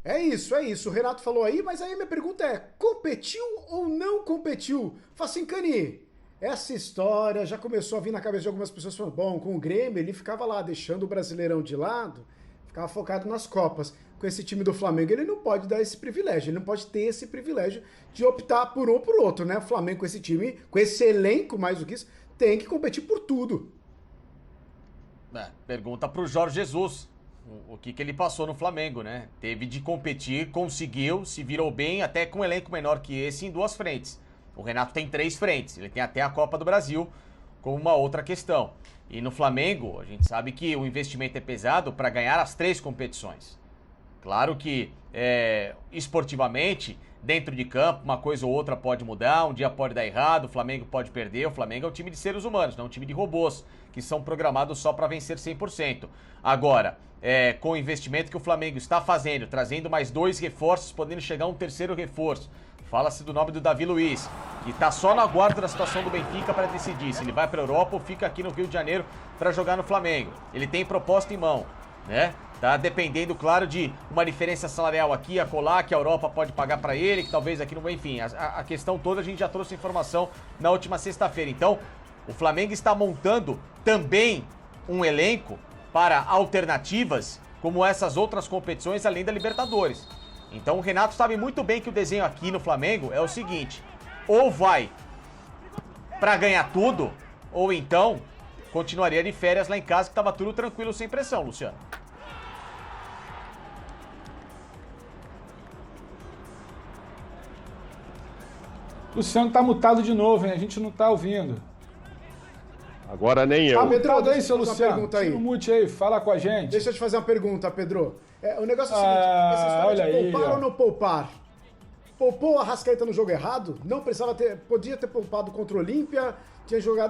É isso, é isso. O Renato falou aí, mas aí minha pergunta é: competiu ou não competiu? Fala assim, Cani, essa história já começou a vir na cabeça de algumas pessoas falando, bom, com o Grêmio ele ficava lá deixando o Brasileirão de lado, ficava focado nas Copas. Com esse time do Flamengo ele não pode dar esse privilégio, ele não pode ter esse privilégio de optar por um ou por outro, né? O Flamengo com esse time, com esse elenco, mais do que isso, tem que competir por tudo. Pergunta pro Jorge Jesus. O que ele passou no Flamengo, né? Teve de competir, conseguiu, se virou bem, até com um elenco menor que esse, em duas frentes. O Renato tem 3 frentes, ele tem até a Copa do Brasil como uma outra questão. E no Flamengo, a gente sabe que o investimento é pesado para ganhar as 3 competições. Claro que, esportivamente, dentro de campo, uma coisa ou outra pode mudar, um dia pode dar errado, o Flamengo pode perder. O Flamengo é um time de seres humanos, não um time de robôs, que são programados só para vencer 100%. Agora, com o investimento que o Flamengo está fazendo, trazendo mais 2 reforços, podendo chegar um 3º reforço. Fala-se do nome do Davi Luiz, que está só na guarda da situação do Benfica para decidir se ele vai para a Europa ou fica aqui no Rio de Janeiro para jogar no Flamengo. Ele tem proposta em mão, né? Tá dependendo, claro, de uma diferença salarial aqui, acolá, que a Europa pode pagar para ele, que talvez aqui no... Enfim, a questão toda a gente já trouxe informação na última sexta-feira. Então, o Flamengo está montando também um elenco para alternativas como essas outras competições além da Libertadores. Então o Renato sabe muito bem que o desenho aqui no Flamengo é o seguinte: ou vai para ganhar tudo, ou então continuaria de férias lá em casa, que estava tudo tranquilo, sem pressão, Luciano. Luciano tá mutado de novo, hein? A gente não tá ouvindo. Agora nem eu. Tá mutado aí, seu Luciano. Tira o mute aí, fala com a gente. Deixa eu te fazer uma pergunta, Pedro. O negócio é o seguinte, essa história olha de poupar aí, ou não poupar? Poupou a Arrascaeta no jogo errado? Não precisava ter, podia ter poupado contra o Olímpia,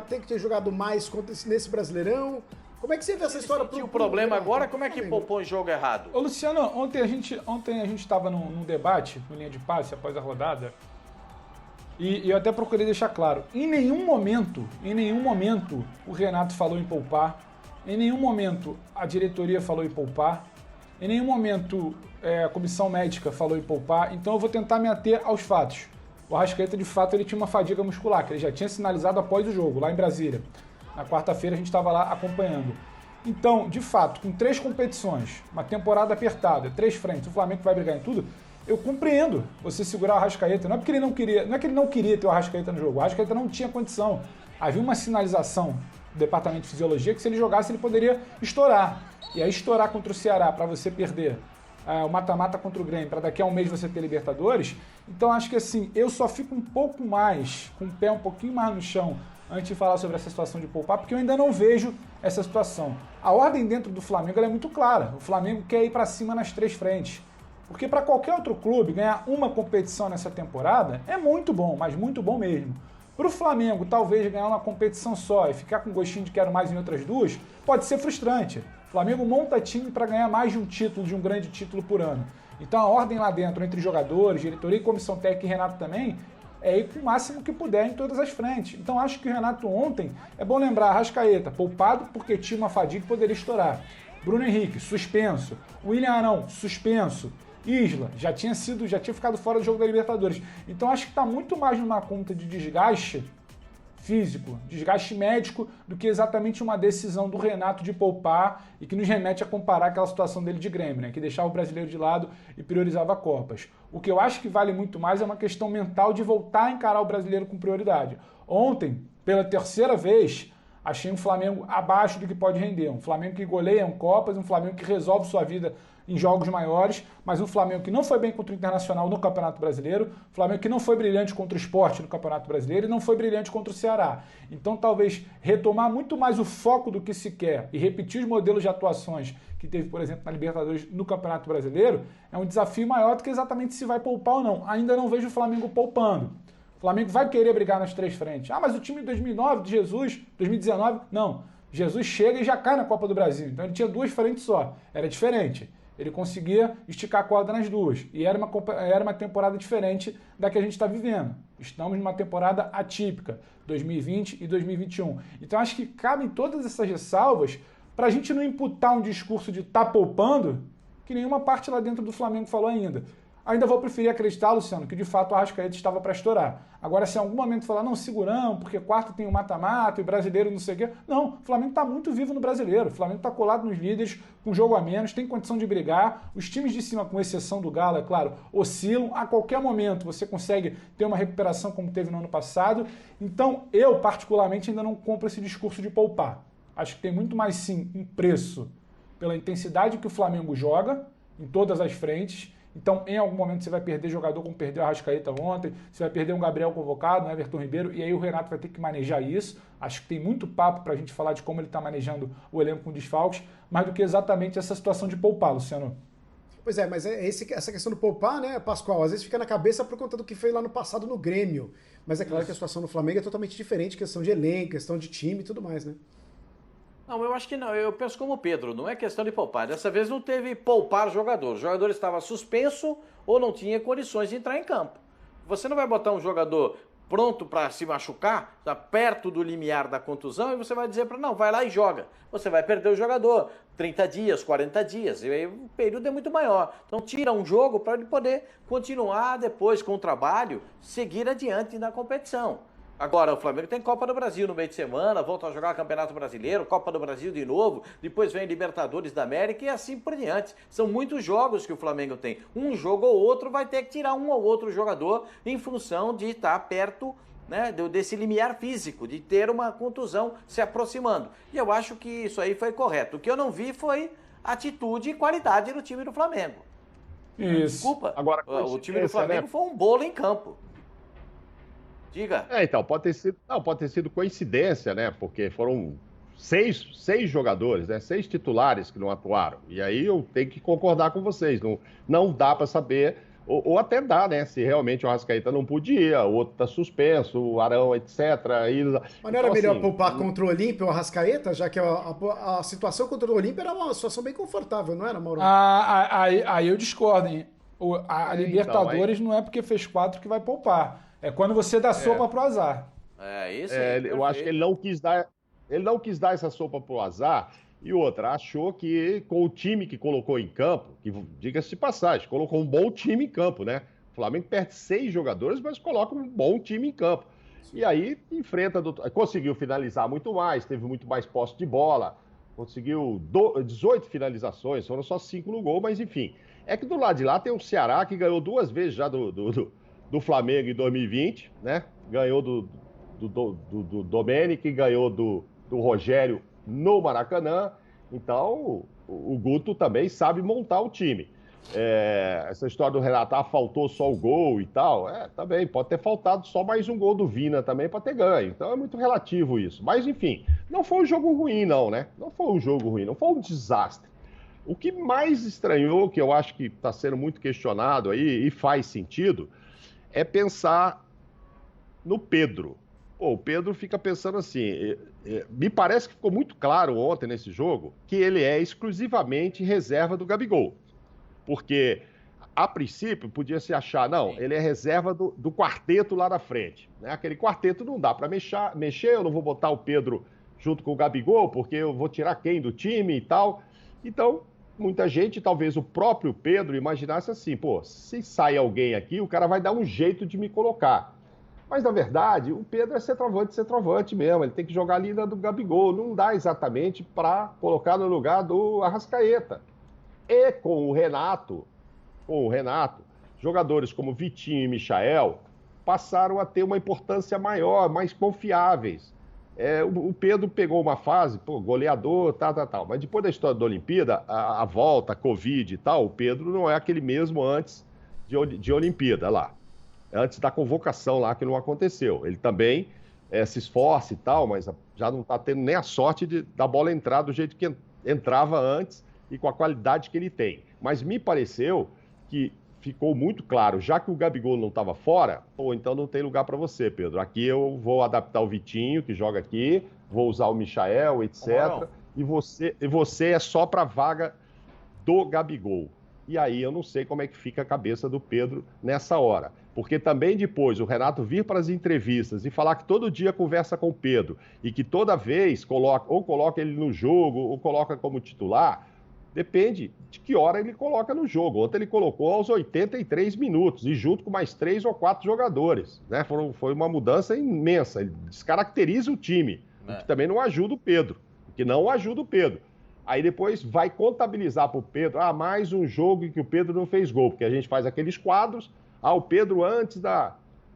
tem que ter jogado mais nesse Brasileirão. Como é que você vê essa história? O problema agora, como é que poupou em jogo errado? Ô Luciano, ontem a gente estava num debate, no Linha de Passe, após a rodada, e eu até procurei deixar claro, em nenhum momento, o Renato falou em poupar, em nenhum momento a diretoria falou em poupar, em nenhum momento a comissão médica falou em poupar, então eu vou tentar me ater aos fatos. O Arrascaeta, de fato, ele tinha uma fadiga muscular, que ele já tinha sinalizado após o jogo, lá em Brasília. Na quarta-feira a gente estava lá acompanhando. Então, de fato, com 3 competições, uma temporada apertada, 3 frentes, o Flamengo vai brigar em tudo, eu compreendo você segurar o Arrascaeta. Não é porque ele não queria, não é que ele não queria ter o Arrascaeta no jogo, o Arrascaeta não tinha condição. Havia uma sinalização do departamento de fisiologia que se ele jogasse ele poderia estourar. E aí estourar contra o Ceará para você perder o mata-mata contra o Grêmio, para daqui a um mês você ter Libertadores. Então acho que assim, eu só fico um pouco mais, com o pé um pouquinho mais no chão, antes de falar sobre essa situação de poupar, porque eu ainda não vejo essa situação. A ordem dentro do Flamengo ela é muito clara. O Flamengo quer ir para cima nas 3 frentes. Porque para qualquer outro clube ganhar uma competição nessa temporada é muito bom, mas muito bom mesmo. Para o Flamengo talvez ganhar uma competição só e ficar com gostinho de quero mais em outras 2, pode ser frustrante. O Flamengo monta time para ganhar mais de um título, de um grande título por ano. Então a ordem lá dentro, entre jogadores, diretoria e comissão técnica e Renato também, é ir com o máximo que puder em todas as frentes. Então acho que o Renato ontem, é bom lembrar, Arrascaeta, poupado porque tinha uma fadiga que poderia estourar. Bruno Henrique, suspenso. William Arão, suspenso. Isla, já tinha ficado fora do jogo da Libertadores. Então acho que está muito mais numa conta de desgaste físico, desgaste médico, do que exatamente uma decisão do Renato de poupar e que nos remete a comparar aquela situação dele de Grêmio, né? Que deixava o brasileiro de lado e priorizava Copas. O que eu acho que vale muito mais é uma questão mental de voltar a encarar o brasileiro com prioridade. Ontem, pela 3ª vez, achei um Flamengo abaixo do que pode render. Um Flamengo que goleia Copas, um Flamengo que resolve sua vida em jogos maiores, mas um Flamengo que não foi bem contra o Internacional no Campeonato Brasileiro, um Flamengo que não foi brilhante contra o Sport no Campeonato Brasileiro e não foi brilhante contra o Ceará. Então talvez retomar muito mais o foco do que se quer e repetir os modelos de atuações que teve, por exemplo, na Libertadores no Campeonato Brasileiro, é um desafio maior do que exatamente se vai poupar ou não. Ainda não vejo o Flamengo poupando. O Flamengo vai querer brigar nas 3 frentes. Ah, mas o time de 2009, de Jesus, 2019, não. Jesus chega e já cai na Copa do Brasil. Então ele tinha 2 frentes só. Era diferente. Ele conseguia esticar a corda nas 2. E era uma temporada diferente da que a gente está vivendo. Estamos numa temporada atípica, 2020 e 2021. Então acho que cabem todas essas ressalvas para a gente não imputar um discurso de tá poupando que nenhuma parte lá dentro do Flamengo falou ainda. Ainda vou preferir acreditar, Luciano, que de fato o Arrascaeta estava para estourar. Agora, se em algum momento falar, não, segurão, porque quarto tem o mata-mata e o brasileiro não sei o quê. Não, o Flamengo está muito vivo no brasileiro. O Flamengo está colado nos líderes, com um jogo a menos, tem condição de brigar. Os times de cima, com exceção do Galo, é claro, oscilam. A qualquer momento você consegue ter uma recuperação como teve no ano passado. Então, eu, particularmente, ainda não compro esse discurso de poupar. Acho que tem muito mais, sim, um preço pela intensidade que o Flamengo joga em todas as frentes. Então, em algum momento, você vai perder jogador como perdeu a Arrascaeta ontem, você vai perder um Gabriel convocado, um Everton Ribeiro, e aí o Renato vai ter que manejar isso. Acho que tem muito papo para a gente falar de como ele está manejando o elenco com desfalques, mais do que exatamente essa situação de poupar, Luciano. Pois é, mas essa questão do poupar, né, Pascoal, às vezes fica na cabeça por conta do que fez lá no passado no Grêmio. Mas é claro que a situação no Flamengo é totalmente diferente, questão de elenco, questão de time e tudo mais, né? Não, eu acho que não. Eu penso como o Pedro, não é questão de poupar. Dessa vez não teve poupar jogador. O jogador estava suspenso ou não tinha condições de entrar em campo. Você não vai botar um jogador pronto para se machucar, tá perto do limiar da contusão, e você vai dizer para não, vai lá e joga. Você vai perder o jogador 30 dias, 40 dias, e aí o período é muito maior. Então tira um jogo para ele poder continuar depois com o trabalho, seguir adiante na competição. Agora, o Flamengo tem Copa do Brasil no meio de semana, volta a jogar Campeonato Brasileiro, Copa do Brasil de novo, depois vem Libertadores da América e assim por diante. São muitos jogos que o Flamengo tem. Um jogo ou outro vai ter que tirar um ou outro jogador em função de estar perto, né, desse limiar físico, de ter uma contusão se aproximando. E eu acho que isso aí foi correto. O que eu não vi foi atitude e qualidade no time do Flamengo. Isso. Desculpa, Agora, o time do Flamengo, né? foi um bolo em campo. Diga. Então, pode ter sido coincidência, né? Porque foram seis jogadores, né? 6 titulares que não atuaram. E aí eu tenho que concordar com vocês. Não dá para saber, ou até dá, né? Se realmente o Arrascaeta não podia, o outro está suspenso, o Arão, etc. Mas não era melhor poupar contra o Olímpia ou o Arrascaeta, já que a situação contra o Olímpia era uma situação bem confortável, não era, Mauro? Aí eu discordo, hein? A Libertadores não é porque fez 4 que vai poupar. É quando você dá sopa pro azar. É isso. Eu acho que ele não quis dar essa sopa pro azar. E outra, achou que com o time que colocou em campo, que diga-se de passagem, colocou um bom time em campo, né? O Flamengo perde 6 jogadores, mas coloca um bom time em campo. E aí enfrenta, conseguiu finalizar muito mais, teve muito mais posse de bola, conseguiu 18 finalizações, foram só 5 no gol, mas enfim. É que do lado de lá tem o Ceará, que ganhou 2 vezes já do Flamengo em 2020, né? Ganhou do Domenic, ganhou do Rogério no Maracanã. Então, o Guto também sabe montar o time. Essa história do Renato, faltou só o gol e tal, também pode ter faltado só mais um gol do Vina também para ter ganho. Então é muito relativo isso. Mas, enfim, não foi um jogo ruim, não, né? Não foi um jogo ruim, não foi um desastre. O que mais estranhou, que eu acho que está sendo muito questionado aí e faz sentido, é pensar no Pedro. O Pedro fica pensando assim, me parece que ficou muito claro ontem nesse jogo que ele é exclusivamente reserva do Gabigol. Porque, a princípio, podia se achar, não, ele é reserva do quarteto lá na frente. Né? Aquele quarteto não dá para mexer, eu não vou botar o Pedro junto com o Gabigol, porque eu vou tirar quem do time e tal. Então, muita gente, talvez o próprio Pedro, imaginasse assim, se sai alguém aqui, o cara vai dar um jeito de me colocar. Mas, na verdade, o Pedro é centroavante mesmo, ele tem que jogar ali do Gabigol, não dá exatamente para colocar no lugar do Arrascaeta. E com o Renato, jogadores como Vitinho e Michael passaram a ter uma importância maior, mais confiáveis. O Pedro pegou uma fase, goleador, tal. Mas depois da história da Olimpíada, a volta, a Covid e tal, o Pedro não é aquele mesmo antes de Olimpíada lá. Antes da convocação lá, que não aconteceu. Ele também se esforça e tal, mas já não está tendo nem a sorte da bola entrar do jeito que entrava antes e com a qualidade que ele tem. Mas me pareceu que ficou muito claro, já que o Gabigol não estava fora, então não tem lugar para você, Pedro. Aqui eu vou adaptar o Vitinho, que joga aqui, vou usar o Michael, etc. E você é só para a vaga do Gabigol. E aí eu não sei como é que fica a cabeça do Pedro nessa hora. Porque também depois o Renato vir para as entrevistas e falar que todo dia conversa com o Pedro e que toda vez coloca ele no jogo ou coloca como titular, Depende de que hora ele coloca no jogo. Ontem ele colocou aos 83 minutos, e junto com mais 3 ou 4 jogadores. Né? Foi uma mudança imensa. Ele descaracteriza o time, o que também não ajuda o Pedro. Aí depois vai contabilizar para o Pedro, mais um jogo em que o Pedro não fez gol, porque a gente faz aqueles quadros, o Pedro antes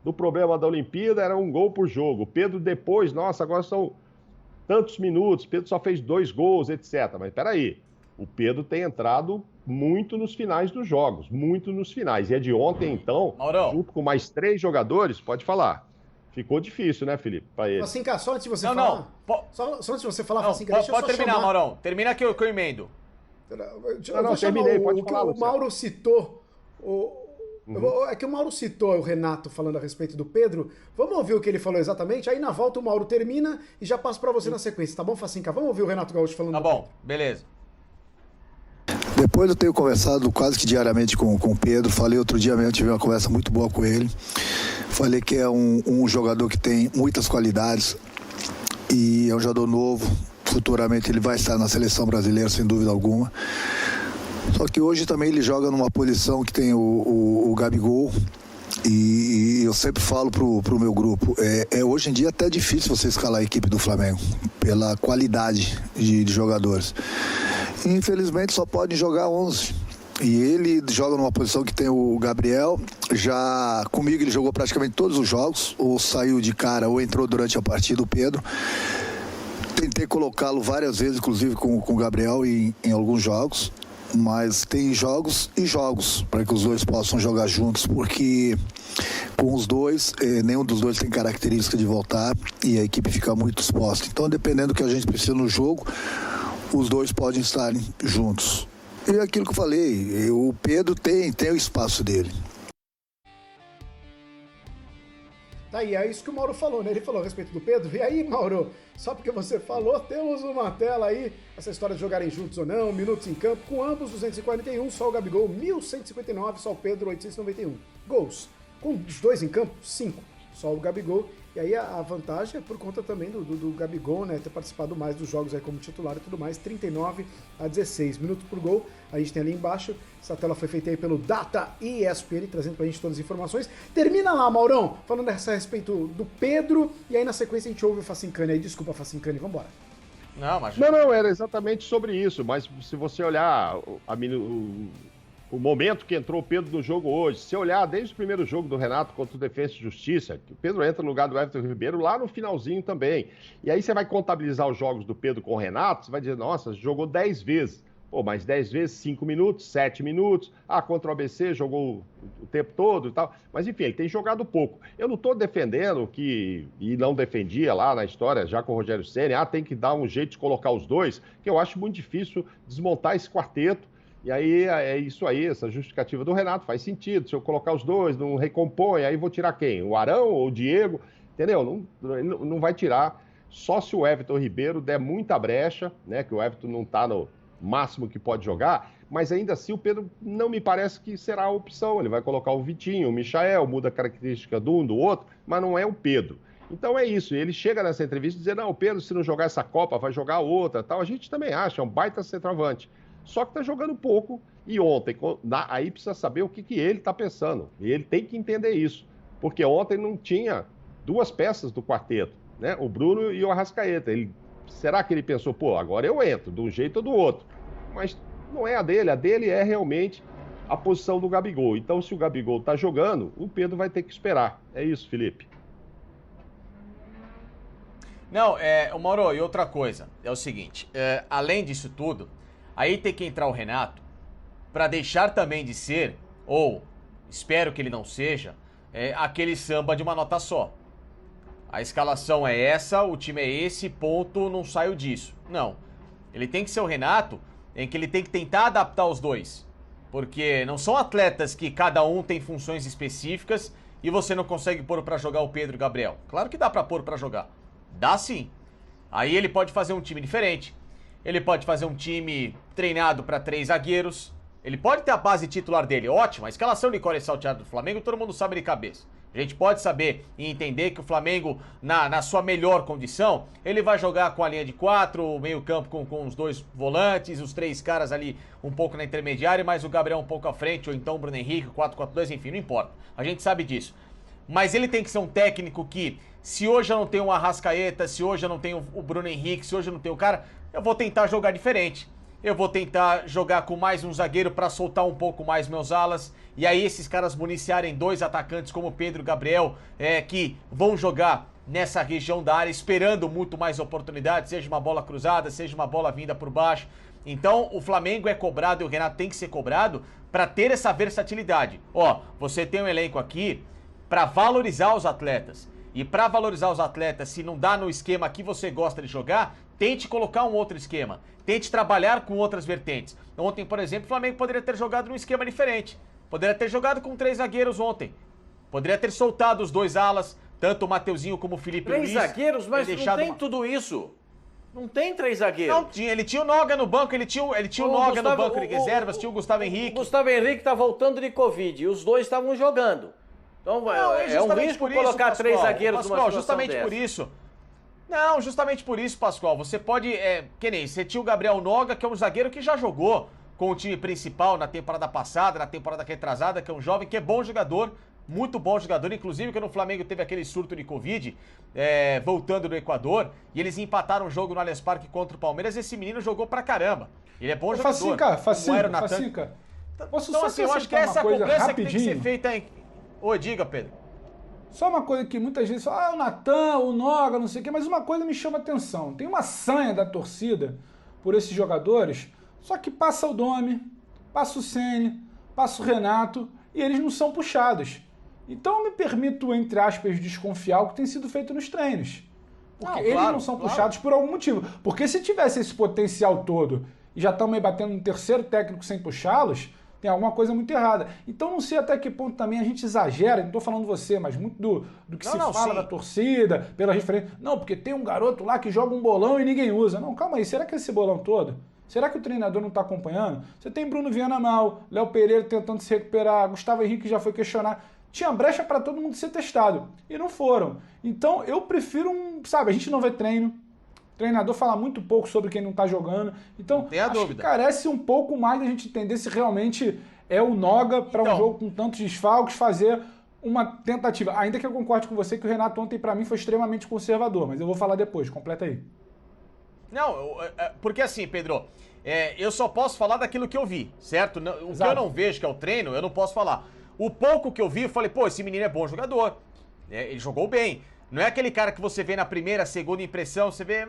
do problema da Olimpíada era um gol por jogo, o Pedro depois, nossa, agora são tantos minutos, o Pedro só fez 2 gols, etc. Mas peraí, o Pedro tem entrado muito nos finais dos jogos, muito nos finais. E é de ontem, então, Maurão, junto com mais 3 jogadores, pode falar. Ficou difícil, né, Felipe, para ele. Assim, só antes de você falar... Só antes de você falar, não, assim, deixa pode eu só terminar, chamar... Maurão. Termina que eu emendo. Terminei, pode falar, o Mauro citou... É que o Mauro citou o Renato falando a respeito do Pedro. Vamos ouvir o que ele falou exatamente? Aí na volta o Mauro termina e já passo para você na sequência, tá bom, Facinca? Vamos ouvir o Renato Gaúcho falando Tá do bom, Pedro. beleza. Depois eu tenho conversado quase que diariamente com o Pedro. Falei outro dia mesmo, tive uma conversa muito boa com ele. Falei que é um jogador que tem muitas qualidades e é um jogador novo. Futuramente ele vai estar na seleção brasileira, sem dúvida alguma. Só que hoje também ele joga numa posição que tem o Gabigol. E eu sempre falo pro meu grupo, hoje em dia é até difícil você escalar a equipe do Flamengo, pela qualidade de jogadores. Infelizmente só pode jogar 11. E ele joga numa posição que tem o Gabriel. Já comigo ele jogou praticamente todos os jogos, ou saiu de cara ou entrou durante a partida, o Pedro. Tentei colocá-lo várias vezes, inclusive com o Gabriel em alguns jogos. Mas tem jogos e jogos para que os dois possam jogar juntos, porque com os dois, nenhum dos dois tem característica de voltar e a equipe fica muito exposta. Então, dependendo do que a gente precisa no jogo, os dois podem estar juntos. E aquilo que eu falei, o Pedro tem o espaço dele. Tá aí, é isso que o Mauro falou, né? Ele falou a respeito do Pedro. E aí, Mauro, só porque você falou, temos uma tela aí, essa história de jogarem juntos ou não, minutos em campo, com ambos 241, só o Gabigol 1159, só o Pedro 891. Gols, com os dois em campo, 5, só o Gabigol. E aí a vantagem é por conta também do Gabigol, né, ter participado mais dos jogos aí como titular e tudo mais, 39-16 minutos por gol. A gente tem ali embaixo, essa tela foi feita aí pelo Data ESPN, trazendo pra gente todas as informações. Termina lá, Maurão, falando a respeito do Pedro, e aí na sequência a gente ouve o Facincani aí. Desculpa, Facincani, vambora. Não, era exatamente sobre isso, mas se você olhar o momento que entrou o Pedro no jogo hoje, se olhar desde o primeiro jogo do Renato contra o Defensa e Justiça, que o Pedro entra no lugar do Everton Ribeiro lá no finalzinho também. E aí você vai contabilizar os jogos do Pedro com o Renato, você vai dizer, nossa, jogou 10 vezes. Pô, mas 10 vezes, 5 minutos, 7 minutos. Contra o ABC jogou o tempo todo e tal. Mas enfim, ele tem jogado pouco. Eu não estou defendendo e não defendia lá na história, já com o Rogério Ceni, tem que dar um jeito de colocar os dois, que eu acho muito difícil desmontar esse quarteto. E aí é isso aí, essa justificativa do Renato faz sentido. Se eu colocar os dois, não recompõe, aí vou tirar quem? O Arão ou o Diego? Entendeu? Não vai tirar. Só se o Everton Ribeiro der muita brecha, né? Que o Everton não está no máximo que pode jogar, mas ainda assim o Pedro não me parece que será a opção. Ele vai colocar o Vitinho, o Michael, muda a característica do um, do outro, mas não é o Pedro. Então é isso, ele chega nessa entrevista e diz, não, o Pedro, se não jogar essa Copa, vai jogar outra, tal. A gente também acha, é um baita centroavante. Só que tá jogando pouco, e ontem, aí precisa saber o que ele tá pensando. E ele tem que entender isso, porque ontem não tinha 2 peças do quarteto, né? O Bruno e o Arrascaeta. Será que ele pensou, agora eu entro, de um jeito ou do outro? Mas não é a dele é realmente a posição do Gabigol. Então, se o Gabigol tá jogando, o Pedro vai ter que esperar. É isso, Felipe. Não, Mauro, e outra coisa, é o seguinte, além disso tudo, aí tem que entrar o Renato para deixar também de ser, ou espero que ele não seja, aquele samba de uma nota só. A escalação é essa, o time é esse, ponto, não saio disso. Não. Ele tem que ser o Renato, em que ele tem que tentar adaptar os dois. Porque não são atletas que cada um tem funções específicas e você não consegue pôr para jogar o Pedro e o Gabriel. Claro que dá para pôr para jogar. Dá sim. Aí ele pode fazer um time diferente. Ele pode fazer um time treinado para 3 zagueiros. Ele pode ter a base titular dele, ótimo. A escalação de Nicole Salteado do Flamengo, todo mundo sabe de cabeça. A gente pode saber e entender que o Flamengo, na sua melhor condição, ele vai jogar com a linha de 4, o meio-campo com os 2 volantes, os 3 caras ali um pouco na intermediária, mas o Gabriel um pouco à frente, ou então o Bruno Henrique, 4-4-2, enfim, não importa. A gente sabe disso. Mas ele tem que ser um técnico que, se hoje eu não tenho o Arrascaeta, se hoje eu não tenho o Bruno Henrique, se hoje eu não tenho o cara, eu vou tentar jogar diferente. Eu vou tentar jogar com mais um zagueiro para soltar um pouco mais meus alas. E aí esses caras municiarem 2 atacantes como Pedro e Gabriel, que vão jogar nessa região da área, esperando muito mais oportunidades, seja uma bola cruzada, seja uma bola vinda por baixo. Então o Flamengo é cobrado e o Renato tem que ser cobrado para ter essa versatilidade. Ó, você tem um elenco aqui para valorizar os atletas. E para valorizar os atletas, se não dá no esquema que você gosta de jogar, tente colocar um outro esquema. Tente trabalhar com outras vertentes. Ontem, por exemplo, o Flamengo poderia ter jogado num esquema diferente. Poderia ter jogado com 3 zagueiros ontem. Poderia ter soltado os 2 alas, tanto o Mateuzinho como o Felipe Luiz. 3 zagueiros, mas não tem tudo isso. Não tem 3 zagueiros. Não, ele tinha o Noga no banco, ele tinha o Noga no banco de reservas, tinha o Gustavo Henrique. O Gustavo Henrique tá voltando de Covid e os 2 estavam jogando. Então é um risco colocar 3 zagueiros numa situação justamente dessa. por isso. Não, justamente por isso, Pascoal. Você pode, que nem, você tinha o Gabriel Noga, que é um zagueiro que já jogou com o time principal na temporada passada, na temporada retrasada, que é um jovem que é bom jogador, muito bom jogador, inclusive quando o Flamengo teve aquele surto de Covid, voltando do Equador, e eles empataram o jogo no Allianz Parque contra o Palmeiras, esse menino jogou pra caramba. Ele é bom jogador. Facinca. Posso então, só assim, eu acho que essa cobrança que tem que ser feita em... Oi, diga, Pedro. Só uma coisa que muitas vezes fala, o Natan, o Noga, não sei o quê, mas uma coisa me chama atenção. Tem uma sanha da torcida por esses jogadores, só que passa o Domi, passa o Ceni, passa o Renato, e eles não são puxados. Então eu me permito, entre aspas, desconfiar o que tem sido feito nos treinos. Porque eles não são puxados por algum motivo. Porque se tivesse esse potencial todo e já estão meio batendo no terceiro técnico sem puxá-los, tem alguma coisa muito errada. Então não sei até que ponto também a gente exagera, não estou falando você, mas muito do que se fala da torcida, pela referência. Não, porque tem um garoto lá que joga um bolão e ninguém usa. Não, calma aí, será que esse bolão todo? Será que o treinador não está acompanhando? Você tem Bruno Viana mal, Léo Pereira tentando se recuperar, Gustavo Henrique já foi questionar. Tinha brecha para todo mundo ser testado. E não foram. Então eu prefiro a gente não vê treino. O treinador fala muito pouco sobre quem não está jogando. Então, acho que carece um pouco mais da gente entender se realmente é o Noga para um jogo com tantos desfalques fazer uma tentativa. Ainda que eu concorde com você que o Renato ontem, para mim, foi extremamente conservador. Mas eu vou falar depois. Completa aí. Não, porque assim, Pedro, eu só posso falar daquilo que eu vi, certo? O que eu não vejo, que é o treino, eu não posso falar. O pouco que eu vi, eu falei, pô, esse menino é bom jogador. Ele jogou bem. Não é aquele cara que você vê na primeira, segunda impressão, você vê,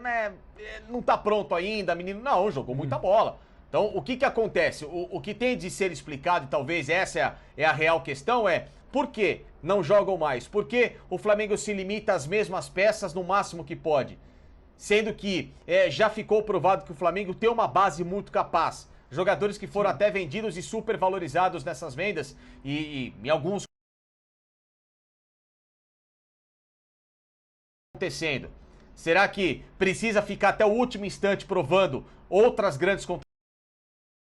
não tá pronto ainda, menino. Não, jogou muita bola. Então, o que acontece? O que tem de ser explicado, e talvez essa é a real questão, por que não jogam mais? Por que o Flamengo se limita às mesmas peças no máximo que pode? Sendo que já ficou provado que o Flamengo tem uma base muito capaz. Jogadores que foram até vendidos e super valorizados nessas vendas e em alguns acontecendo. Será que precisa ficar até o último instante provando outras grandes